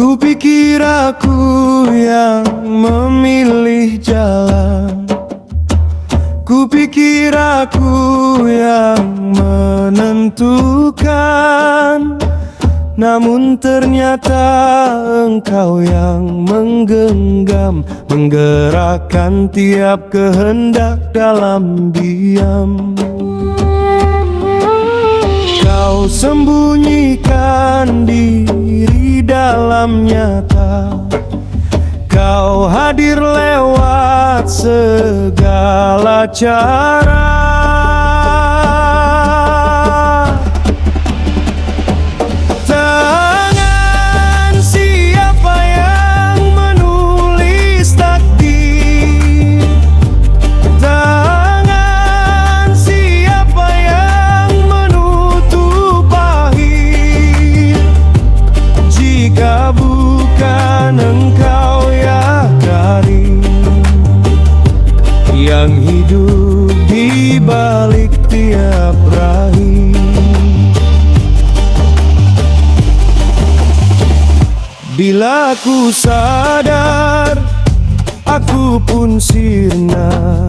Kupikir aku yang memilih jalan, kupikir aku yang menentukan, namun ternyata engkau yang menggenggam, menggerakkan tiap kehendak dalam diam. Kau sembunyikan diri dalam nyata, kau hadir lewat segala cara. Tangan siapa yang menulis takdir? Tangan siapa yang menutup akhir? Jika bukan engkau ya Karim, yang hidup di balik tiap rahim. Bila ku sadar, aku pun sirna,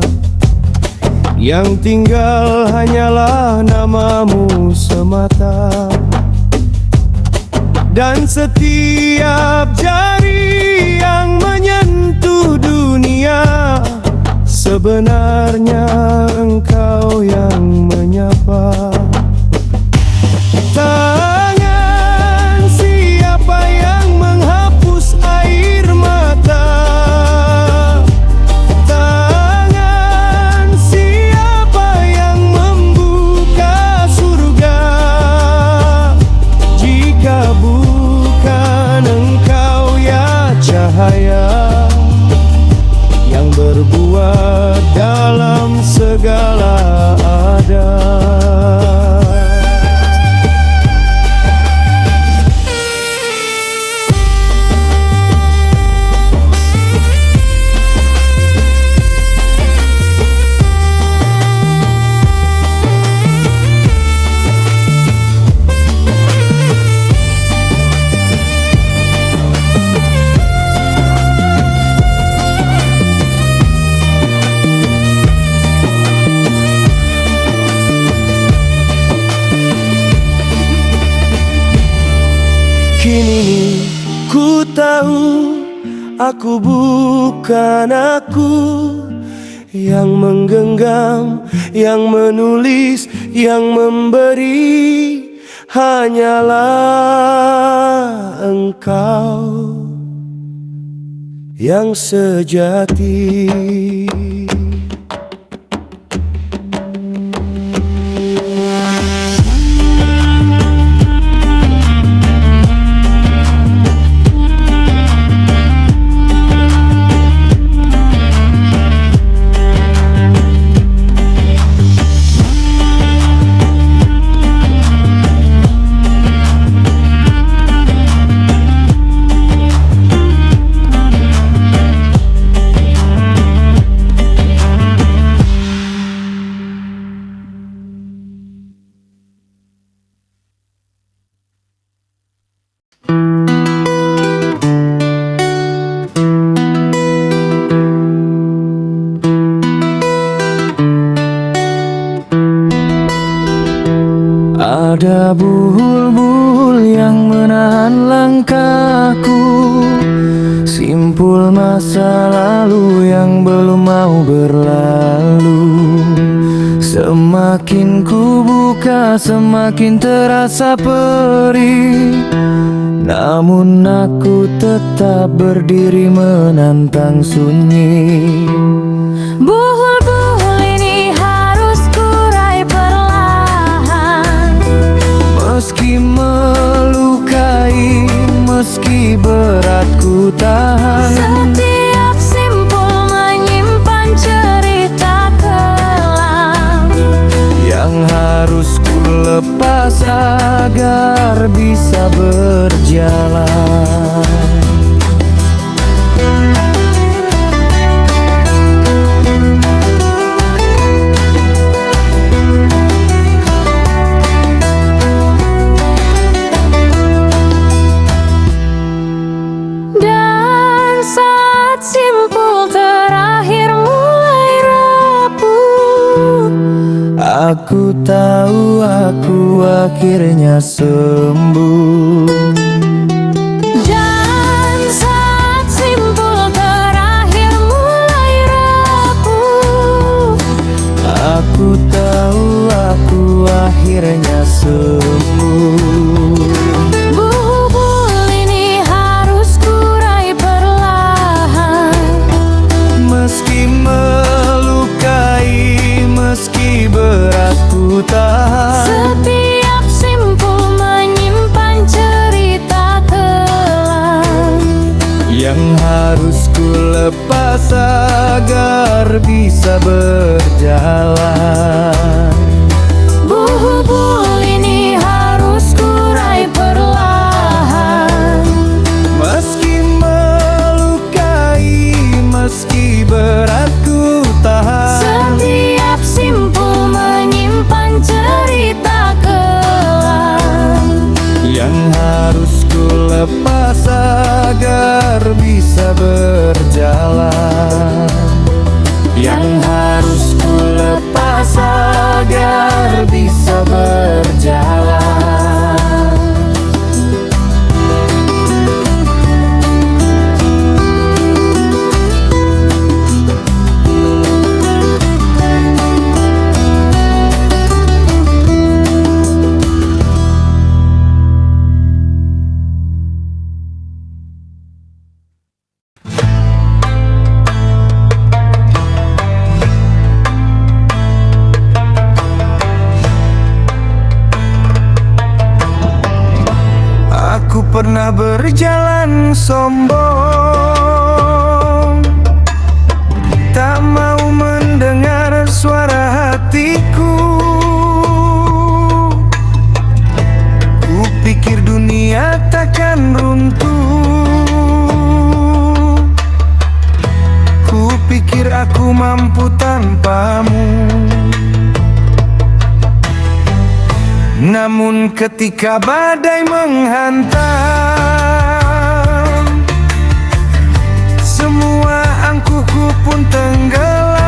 yang tinggal hanyalah namamu semata. Dan setiap jari yang menyentuh dunia, sebenarnya engkau yang menyapa. Tangan siapa yang menghapus air mata? Tangan siapa yang membuka surga? Jika bukan engkau ya cahaya, yang berbuat dalam segala adat. Kini ku tahu aku bukan aku, yang menggenggam, yang menulis, yang memberi, hanyalah engkau yang sejati. Ada buhul-buhul yang menahan langkahku, simpul masa lalu yang belum mau berlalu. Semakin ku buka semakin terasa perih, namun aku tetap berdiri menantang sunyi. Buhul-buhul ini harus kurai perlahan, meski melukai, meski berat ku tahan. setiap simpul menyimpan cerita kelam yang harus ku lepas agar bisa berjalan. tahu aku akhirnya sembuh. Dan saat simpul terakhir mulai rapuh, Aku tahu aku akhirnya sembuh. bubul ini harus kurai perlahan. Meski melukai, meski berat ku tahan. Setiap simpul menyimpan cerita kelam Yang harus ku lepas agar bisa berjalan. bubul ini harus kurai perlahan. Meski melukai, meski berat ku tahan. Setiap simpul menyimpan cerita kelam Yang harus ku lepas agar bisa berjalan. Yang harus ku lepas agar bisa berjalan. Aku pernah berjalan sombong, tak mau mendengar suara hatiku. Ku pikir dunia takkan runtuh. Ku pikir aku mampu tanpamu. Namun ketika badai menghantam, semua angkuhku pun tenggelam.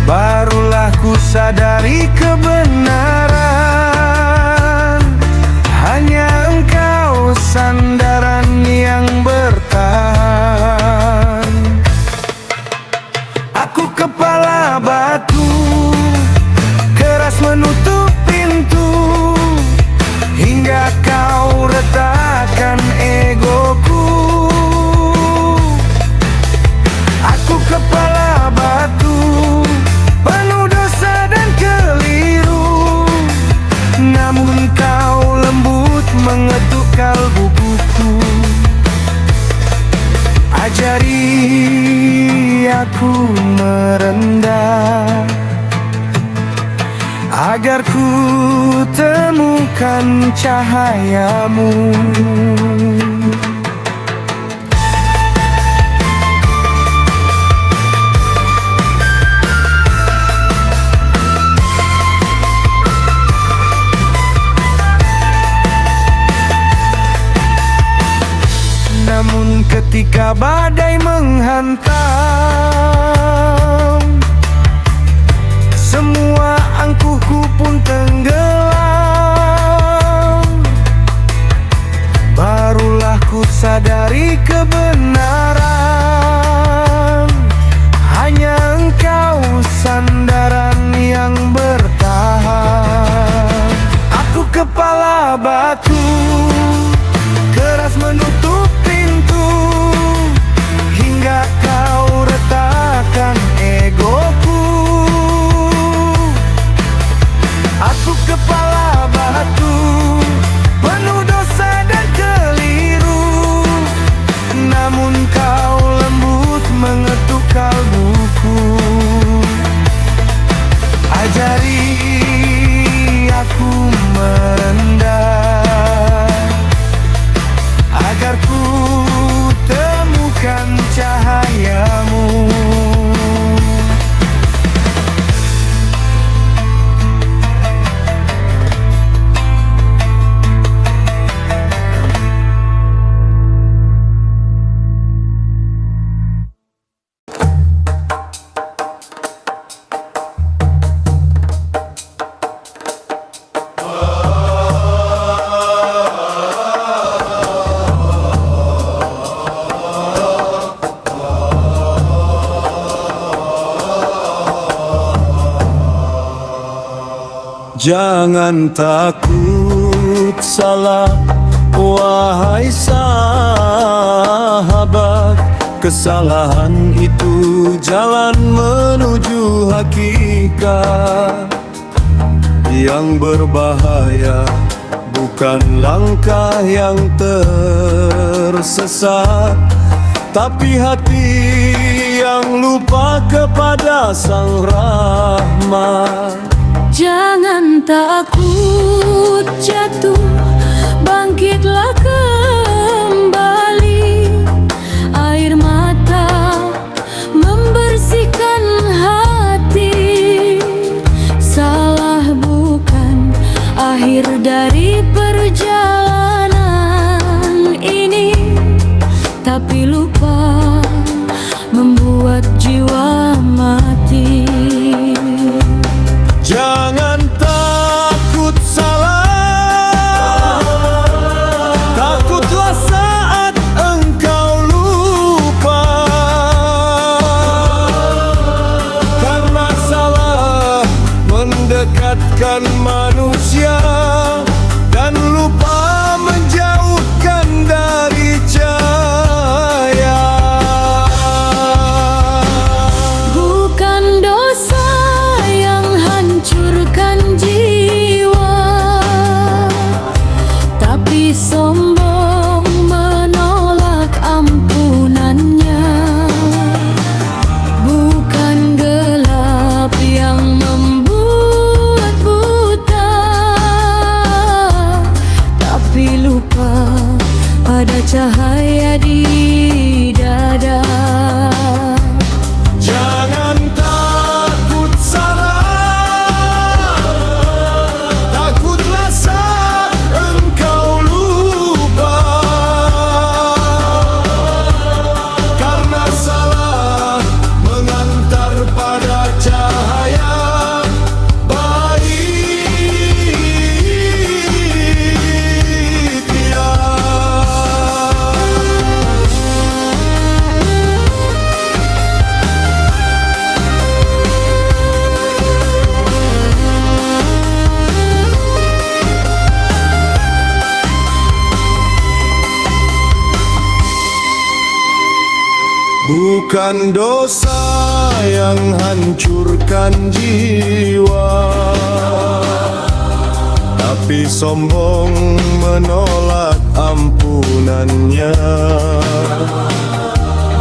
Barulah ku sadari kebenaran, hanya engkau sandaran yang bertahan. Aku kepala batu, keras menutup pintu, hingga kau retakkan egoku. Aku kepala batu, penuh dosa dan keliru, namun kau lembut mengetuk kalbuku. Ajari aku merendah, agar ku temukan cahayamu. Namun ketika badai menghantam, semua angkuhku pun tenggelam. Barulah ku sadari kebenaran, hanya engkau sandaran yang bertahan. Aku kepala batu, keras menutup pintu, hingga kau retak Jangan takut salah, wahai sahabat. Kesalahan itu jalan menuju hakikat. Yang berbahaya bukan langkah yang tersesat, tapi hati yang lupa kepada Sang Rahman. Jangan takut jatuh, bangkitlah kembali. Air mata membersihkan hati. Salah bukan akhir dari perjalanan ini, tapi lupa membuat jiwa mati. Jangan takut salah, takutlah saat engkau lupa. Karena salah mendekatkan manusia dan lupa menjauhkan dari cahaya. Bukan dosa yang hancurkan jiwa, tapi sombong menolak ampunannya. Bukan gelap yang membuat buta, tapi lupa pada cahaya di dada. Jangan takut salah, takutlah saat engkau lupa. Karena salah mengantar pada cahaya bukan dosa yang hancurkan jiwa, tapi sombong menolak ampunannya.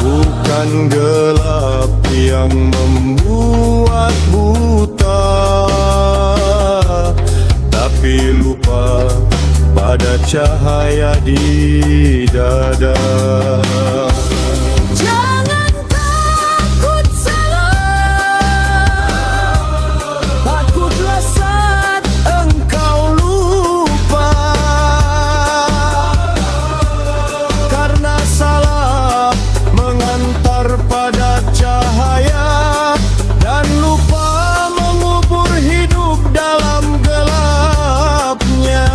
Bukan gelap yang membuat buta, tapi lupa pada cahaya di dada. Jangan takut salah, Takutlah saat engkau lupa. Karena salah mengantar pada cahaya dan lupa mengubur hidup dalam gelapnya.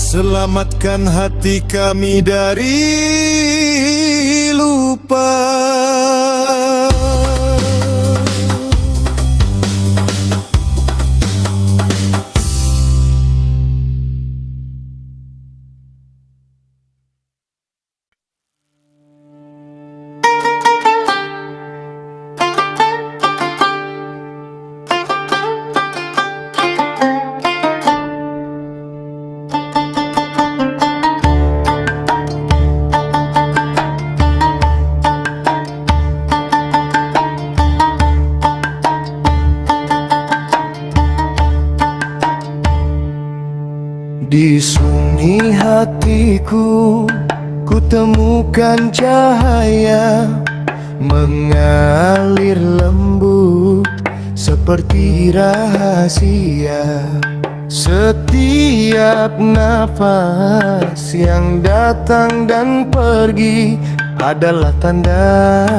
Selamatkan hati kami dari lupa. menerangi hatiku, ku temukan cahaya mengalir lembut seperti rahasia. Setiap nafas yang datang dan pergi adalah tanda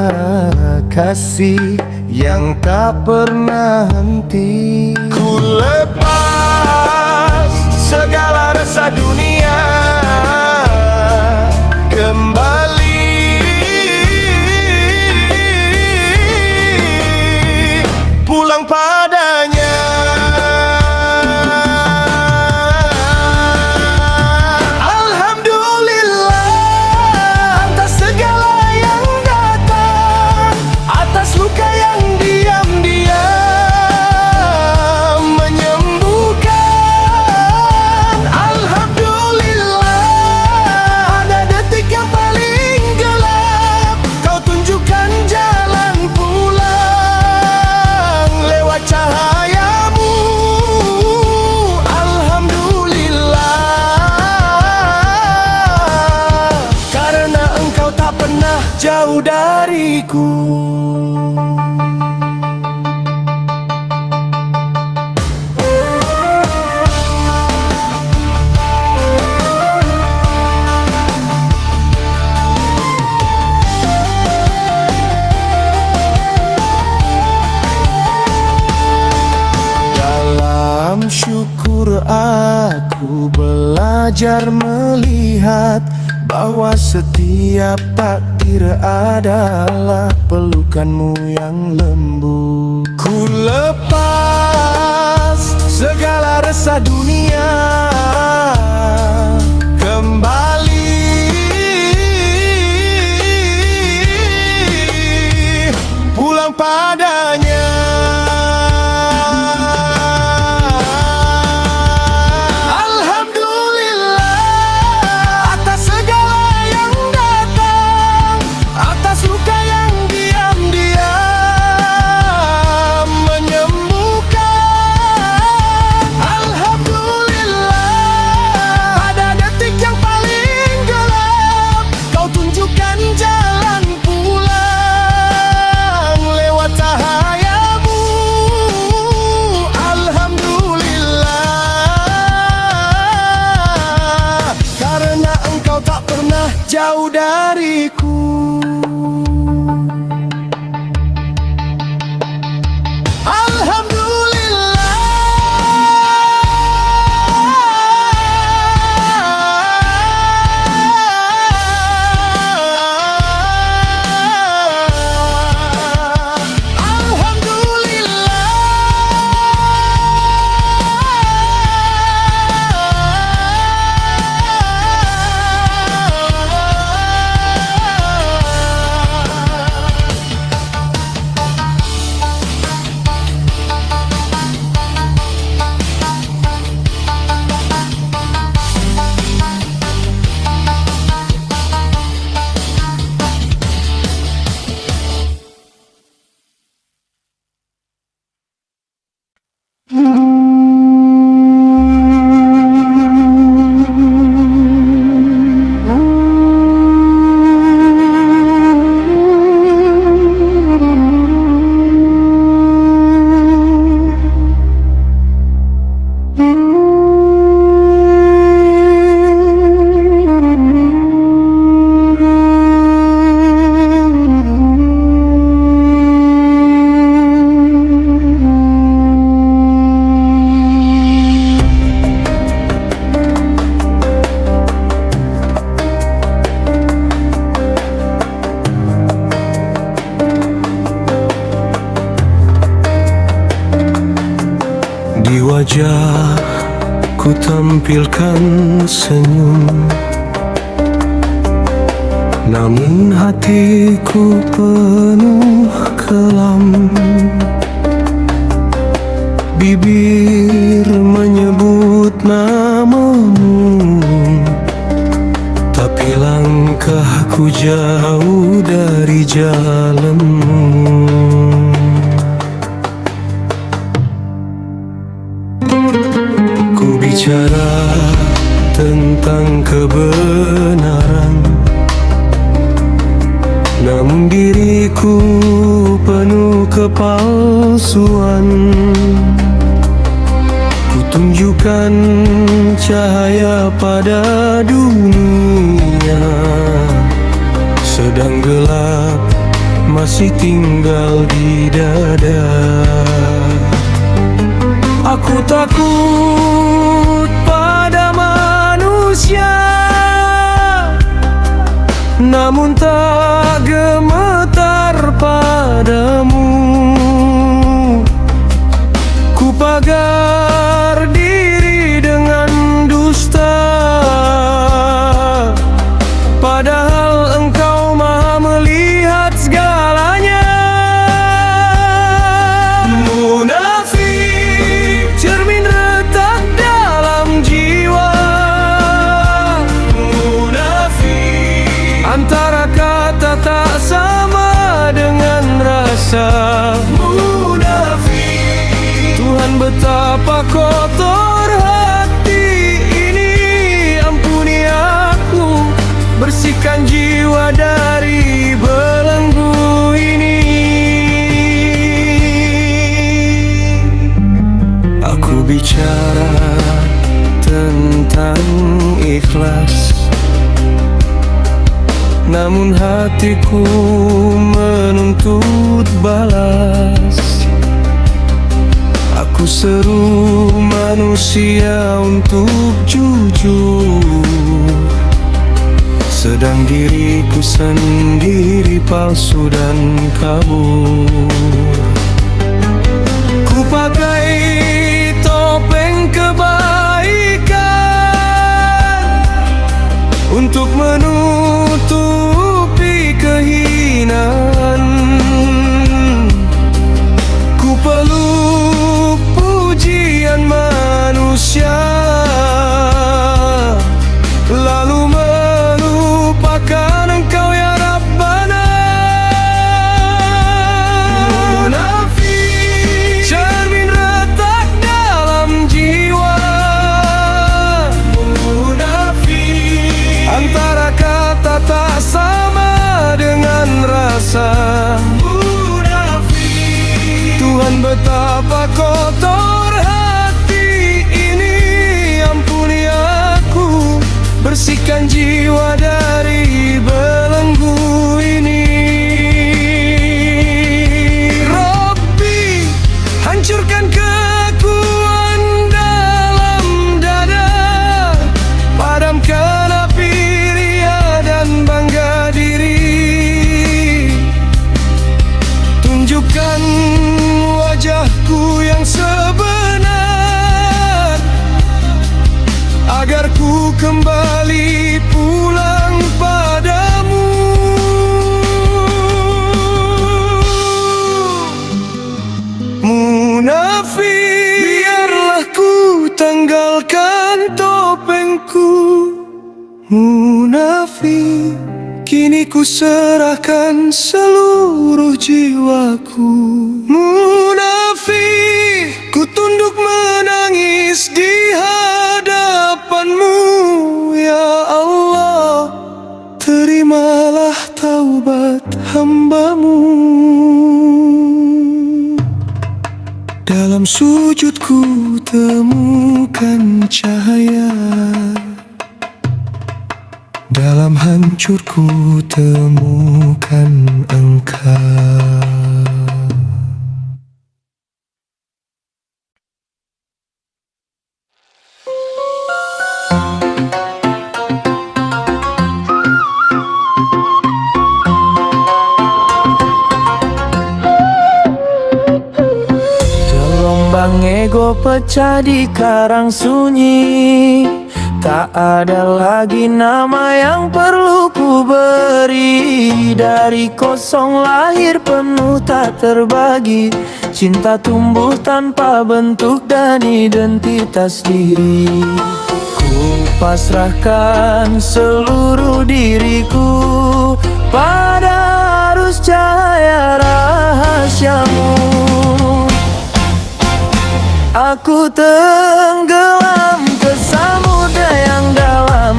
kasih yang tak pernah henti. Ku lepas segala rasa dunia, kembali pulang padanya. Alhamdulillah atas segala yang datang, atas luka yang diam-diam menyembuhkan. Alhamdulillah ada detik yang paling gelap, kau tunjukkan jalan pulang lewat cahayamu. Alhamdulillah, karena engkau tak pernah jauh dariku. Dalam syukur aku belajar melihat bahwa setiap takdir adalah pelukanmu yang lembut. Ku lepas segala resah dunia, kembali pulang padanya. Jauh dariku. Di wajah ku tampilkan senyum, namun hatiku penuh kelam. Bibir menyebut namamu, tapi langkahku jauh dari jalanmu. Ku bicara tentang kebenaran. Namun diriku penuh kepalsuan. Kutunjukkan cahaya pada dunia, sedang gelap masih tinggal di dada. Aku takut pada manusia, namun tak gemetar padamu. Ku pagar diri dengan dusta, padahal engkau maha melihat segalanya. Munafik, cermin retak dalam jiwa. Munafik, antara kata tak sama dengan rasa. Munafik, Tuhan betapa kotor hati ini. Ampuni aku, bersihkan jiwa dari belenggu ini. Aku bicara tentang ikhlas, namun hatiku menuntut balas. Aku seru manusia untuk jujur, sedang diriku sendiri palsu dan kabur. Ku pakai topeng kebaikan untuk menutupi kehinaan. Ku peluk pujian manusia, lalu melupakan engkau ya Rabbana. Munafik, cermin retak dalam jiwa. Munafik, antara kata tak sama dengan rasa. Munafik, Tuhan betapa kotor hati ini. Ampuni aku, bersihkan jiwa dari belenggu ini. Rabbi, hancurkan kekuatan dalam dada, padamkan api ria dan bangga diri. Tunjukkan wajahku yang sebenar, agar ku kembali pulang padamu. Munafik, biarlah ku tanggalkan topengku. Munafik, kini ku serahkan seluruh jiwaku. Munafik, ku tunduk menangis di hadapanmu. Ya Allah, terimalah taubat hambamu. Dalam sujudku temukan cahaya, dalam hancurku temukan engkau. Gelombang ego pecah di karang sunyi, tak ada lagi nama yang perlu ku beri. Dari kosong lahir penuh tak terbagi, cinta tumbuh tanpa bentuk dan identitas diri. Ku pasrahkan seluruh diriku pada arus cahaya rahasiamu. Aku tenggelam ke samudra yang dalam,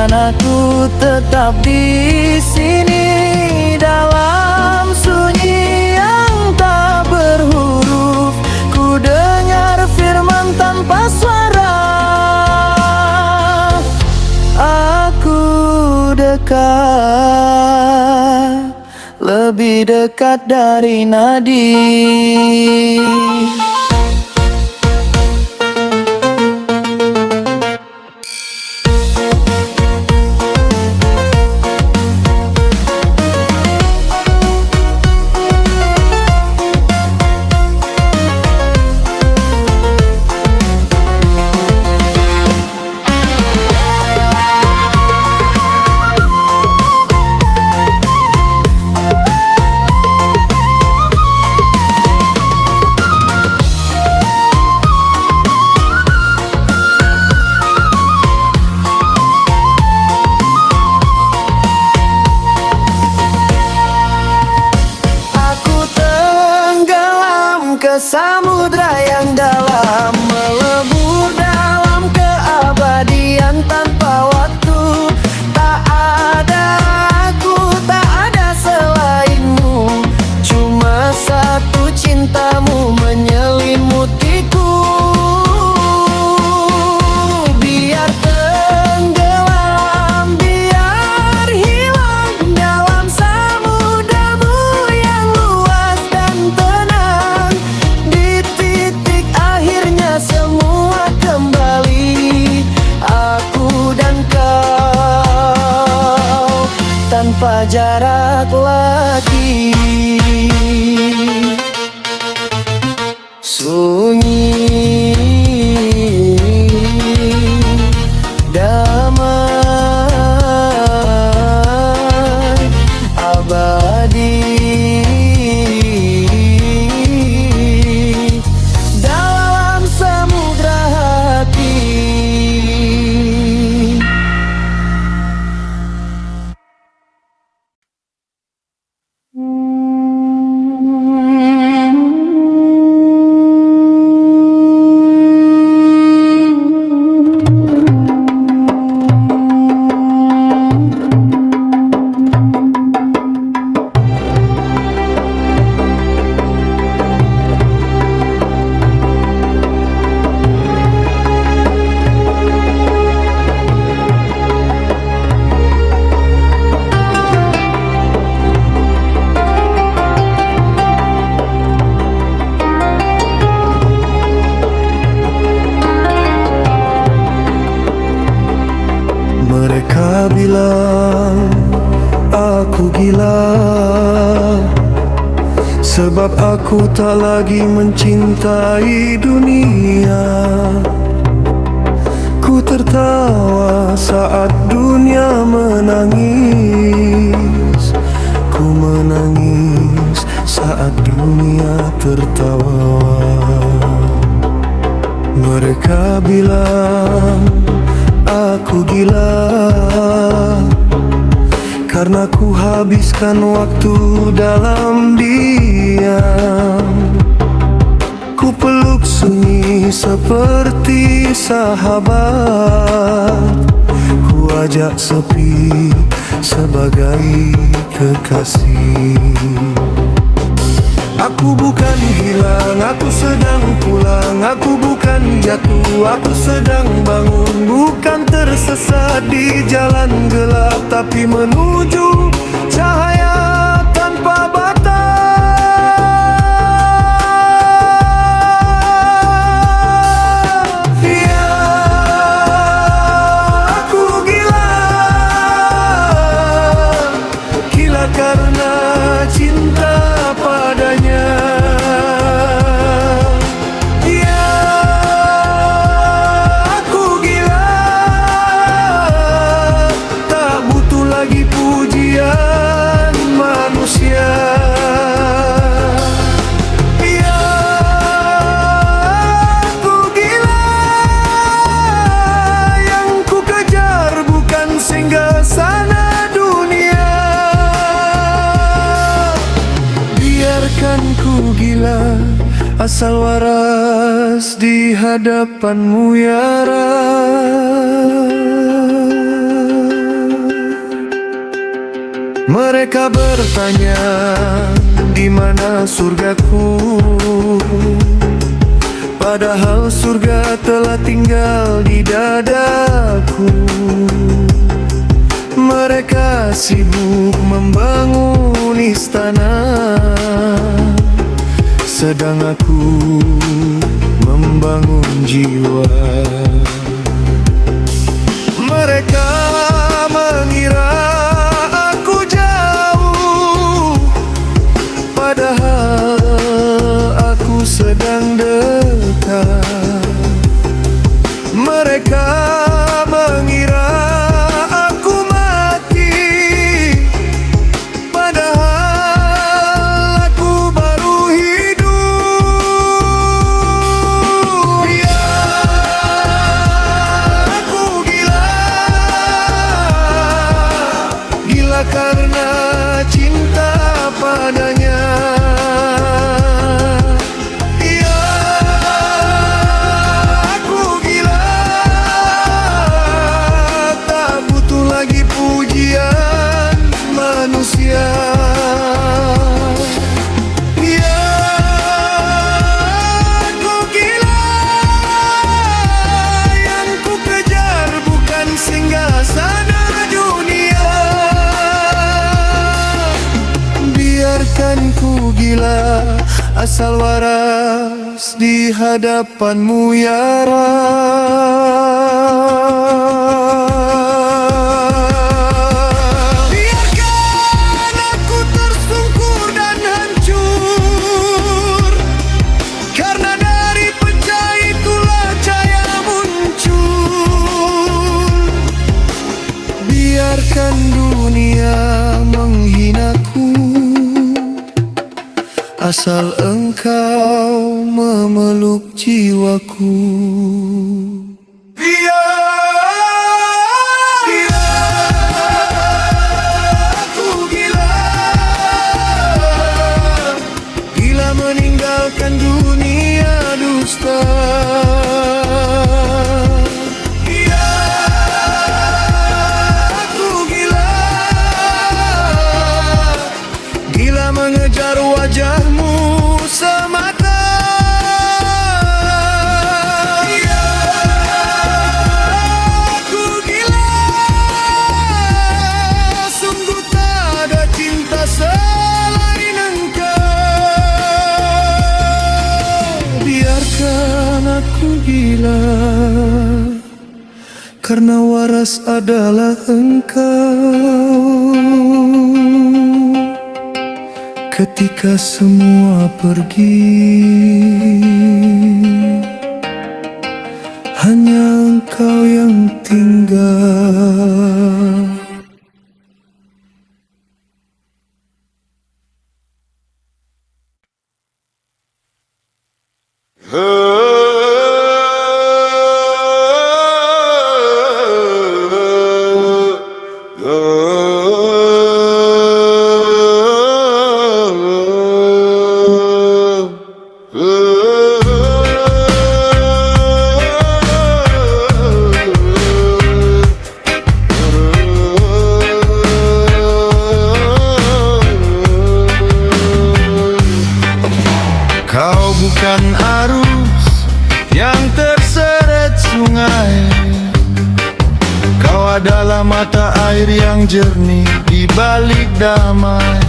dan aku tetap di sini dalam sunyi yang tak berhuruf. Ku dengar firman tanpa suara. Aku dekat, lebih dekat dari nadi. Ke samudra yang dalam, melebur dalam keabadian tanpa waktu. Tak ada aku, tak ada selainmu. Cuma satu cintamu menyelimutiku. Biar tenggelam, biar hilang dalam samudramu yang luas dan tenang. Semua kembali, aku dan kau tanpa jarak lagi. Sunyi, damai, abadi. Mereka bilang aku gila, sebab aku tak lagi mencintai dunia. Ku tertawa saat dunia menangis. Ku menangis saat dunia tertawa. Mereka bilang aku gila, karena ku habiskan waktu dalam diam. Ku peluk sunyi seperti sahabat. Ku ajak sepi sebagai kekasih. Aku bukan hilang, aku sedang pulang. Aku bukan jatuh, aku sedang bangun. Bukan tersesat di jalan gelap, tapi menuju cahaya tanpa batas. Ya, aku gila, gila karena cinta padanya. Ya, aku gila, tak butuh lagi pujian manusia. Ya, aku gila, yang ku kejar bukan singgasana dunia. Biarkan ku gila, asal waras di hadapanmu ya Rab. Mereka bertanya, di mana surgaku? Padahal surga telah tinggal di dadaku. Mereka sibuk membangun istana, sedang aku membangun jiwa. Mereka mengira aku jauh, padahal aku sedang dekat. Mereka mengira aku mati, padahal aku baru hidup. Ya, aku gila, gila karena cinta padanya. Ya, aku gila, tak butuh lagi pujian manusia. Ya, aku gila, yang ku kejar bukan singgasana dunia. Biarkan ku gila, asal waras di hadapanmu ya Rab. Biarkan aku tersungkur dan hancur, karena dari pecah itulah cahaya muncul. Biarkan dunia menghinaku, asal engkau memeluk jiwaku. Aku gila, gila meninggalkan dunia dusta. Ya, aku gila, gila mengejar wajahmu semata. Ya, aku gila, sungguh tak ada cinta selain engkau. Biarkan aku gila, karena waras adalah engkau. Ketika semua pergi, hanya engkau yang tinggal. Kau bukan arus yang terseret sungai, kau adalah mata air yang jernih di balik damai.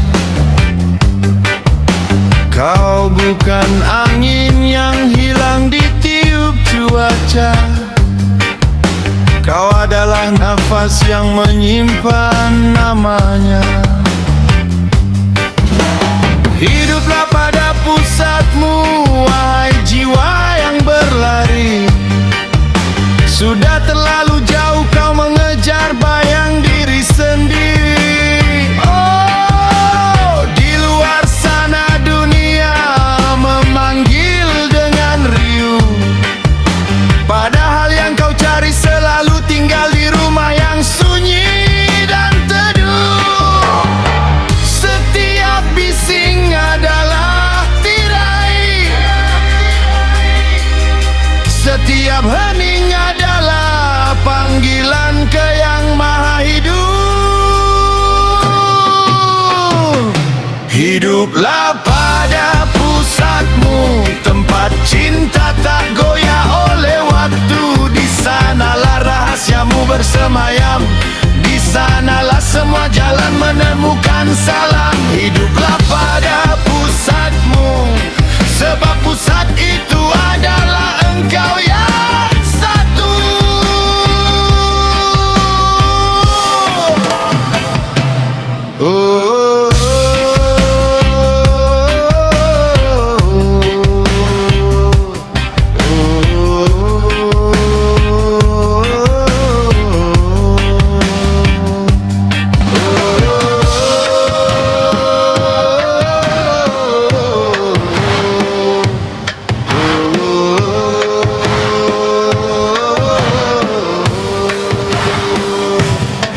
Kau bukan angin yang hilang ditiup cuaca, kau adalah nafas yang menyimpan namanya. Hiduplah pada pusatmu, wahai jiwa yang berlari. Sudah terlalu jauh kau mengejar bayang diri sendiri. Oh, di luar sana dunia memanggil dengan riuh, padahal yang kau cari selalu tinggal di rumah yang sunyi dan teduh. Setiap bising adalah tirai, setiap hening adalah panggilan ke yang maha. Hiduplah pada pusatmu, tempat cinta tak goyah oleh waktu. Di sanalah rahasiamu bersemayam, di sanalah semua jalan menemukan salam. Hiduplah pada pusatmu, sebab pusat itu adalah engkau yang satu.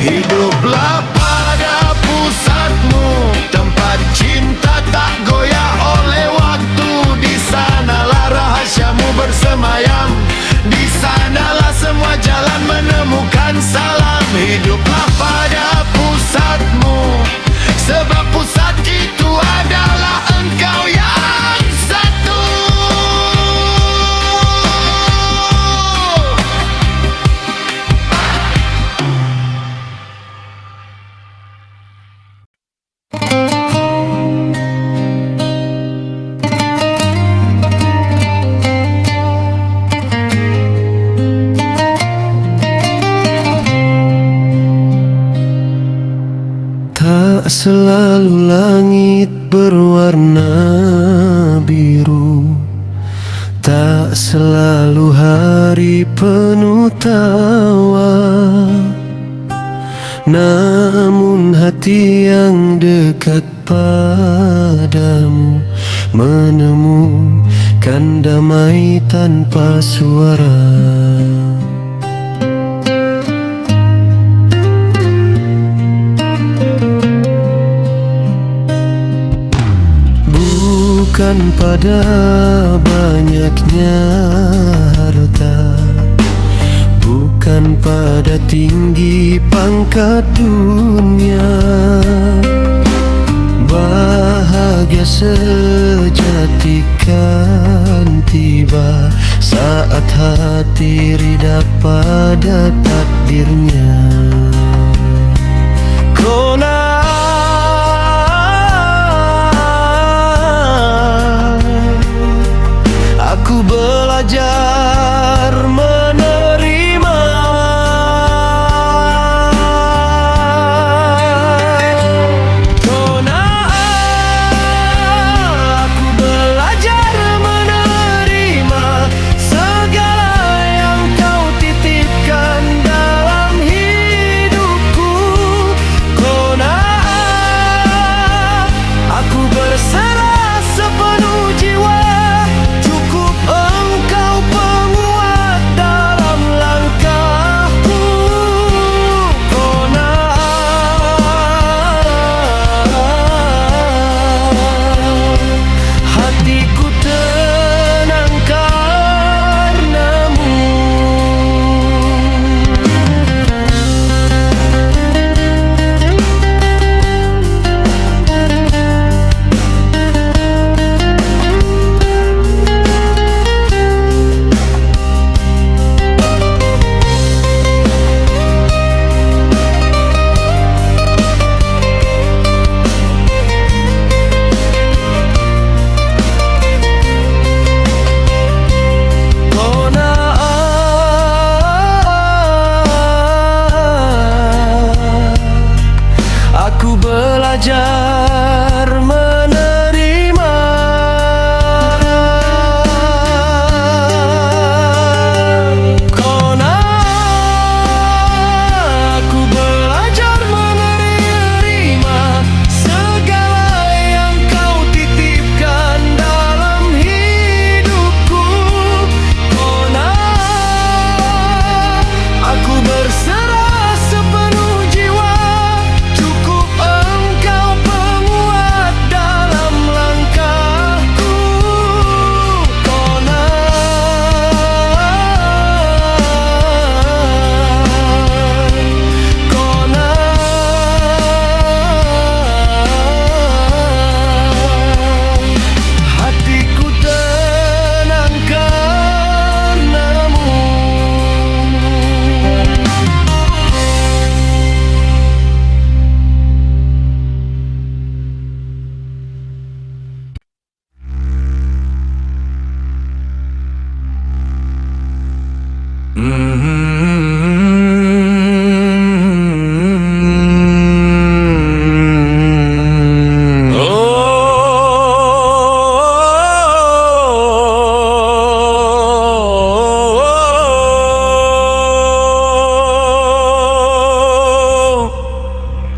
Hiduplah pada pusatmu, tempat cinta tak goyah oleh waktu. Di sanalah rahasiamu bersemayam, di sanalah semua jalan menemukan salam. Hiduplah pada pusatmu, sebab pusat itu adalah engkau yang satu. Tak selalu langit berwarna biru, tak selalu hari penuh tawa. Namun hati yang dekat padamu menemukan damai tanpa suara. Bukan pada banyaknya harta, bukan pada tinggi pangkat dunia. Bahagia sejati kan tiba saat hati ridha pada takdirnya. Kona aku belajar menerima. Kona aku belajar menerima segala yang kau titipkan dalam hidup.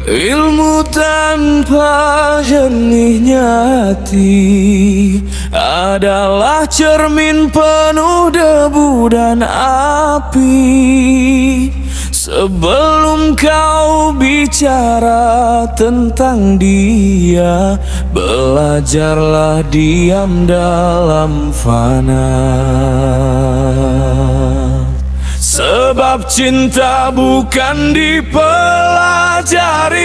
Ilmu tanpa jernihnya hati adalah cermin penuh debu dan api. Sebelum kau bicara tentang dia, belajarlah diam dalam fana. Sebab cinta bukan dipelajari,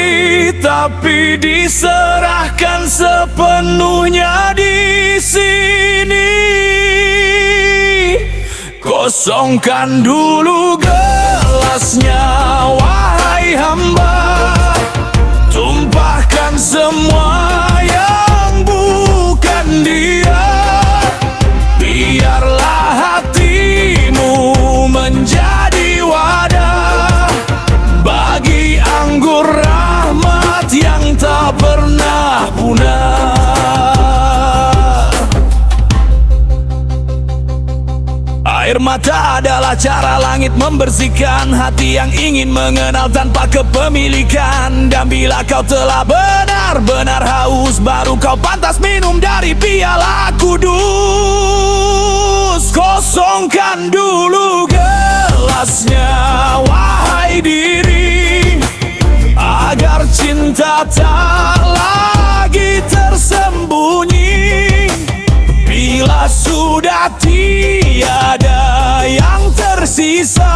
tapi diserahkan sepenuhnya di sini. Kosongkan dulu gelasnya, wahai hamba. Tumpahkan semua yang bukan dia. Biarlah hatimu menjadi wadah bagi anggur rahmat yang tak pernah punah. Air mata adalah cara langit membersihkan hati yang ingin mengenal tanpa kepemilikan. Dan bila kau telah benar-benar haus, baru kau pantas minum dari piala kudus. Kosongkan dulu gelasnya, wahai diri, agar cinta tak lagi tersembunyi. Bila sudah tiada yang tersisa,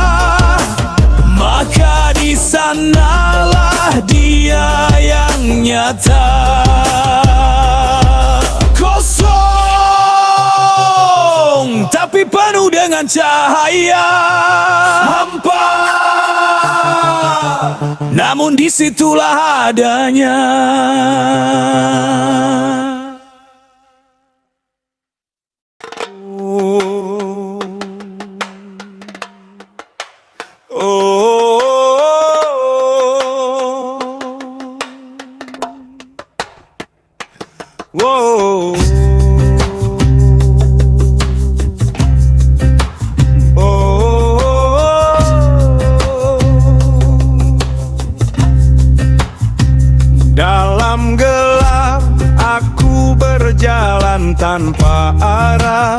maka di sanalah dia yang nyata. Kosong tapi penuh dengan cahaya, hampa, namun disitulah adanya. Dalam gelap aku berjalan tanpa arah.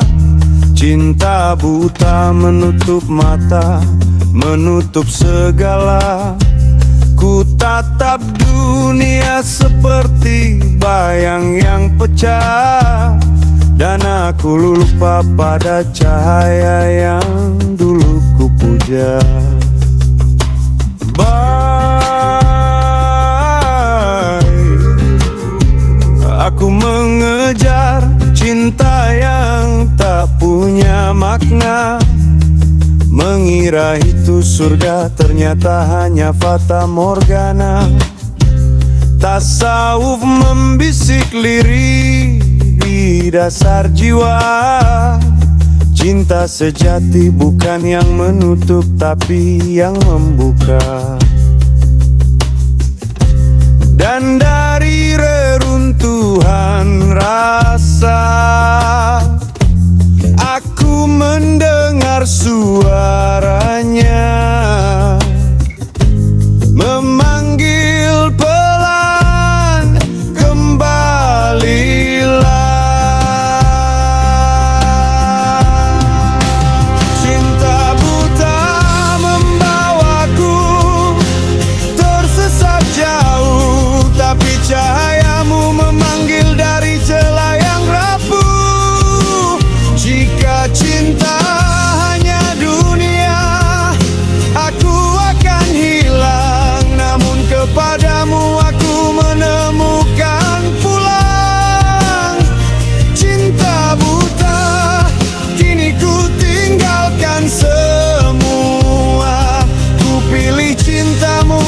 Cinta buta menutup mata, menutup segala. Ku tatap dunia seperti bayang yang pecah, dan aku lupa pada cahaya yang dulu ku puja. Aku mengejar cinta yang tak punya makna, mengira itu surga, ternyata hanya fata morgana. Tasawuf membisik lirih di dasar jiwa. Cinta sejati bukan yang menutup, tapi yang membuka. Dan dari reruntuhan rasa, aku mendengar suaranya memanggil pelan, kembalilah. Cinta buta membawaku tersesat jauh, tapi cahayamu memanggil dari celah yang rapuh. Jika cinta hanya dunia, aku akan hilang, namun kepadamu aku menemukan pulang. Cinta buta, kini ku tinggalkan semua, ku pilih cintamu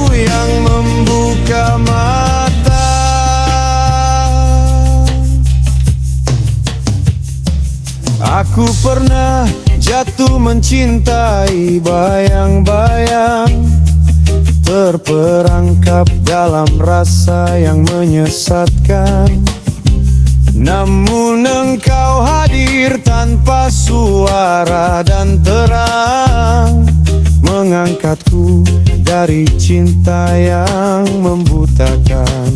yang membuka mata. Aku pernah jatuh mencintai bayang-bayang, terperangkap dalam rasa yang menyesatkan. Namun engkau hadir tanpa suara dan terang, mengangkat tekadku dari cinta yang membutakan.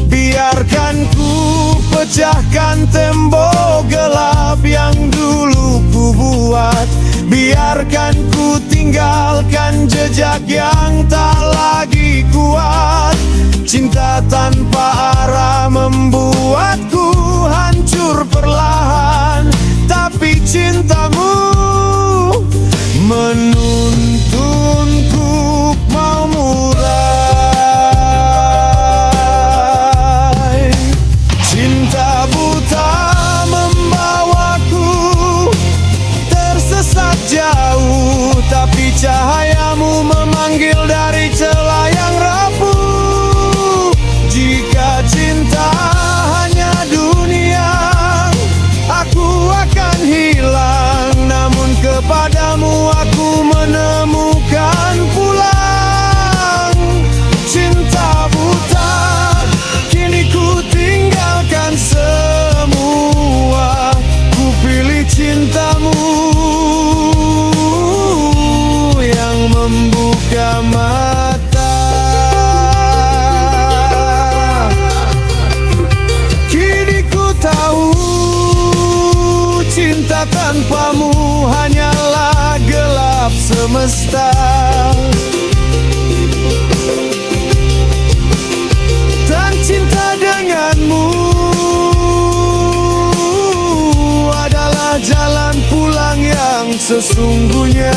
Biarkan ku pecahkan tembok gelap yang dulu ku buat. Biarkan ku tinggalkan jejak yang tak lagi kuat. Cinta tanpa arah membuatku hancur perlahan. Tapi cintamu menuntunku mau murai. Cinta buta membawaku tersesat jauh, tapi cahayamu memanggil dari celah yang rapuh. Jika cinta hanya dunia, aku akan hilang, namun kepadamu aku menemukan pulang. Cinta buta, kini ku tinggalkan semua, ku pilih cintamu yang membuka mata. Kini ku tahu cinta tanpamu hanyalah gelap semesta. Dan cinta denganmu adalah jalan pulang yang sesungguhnya.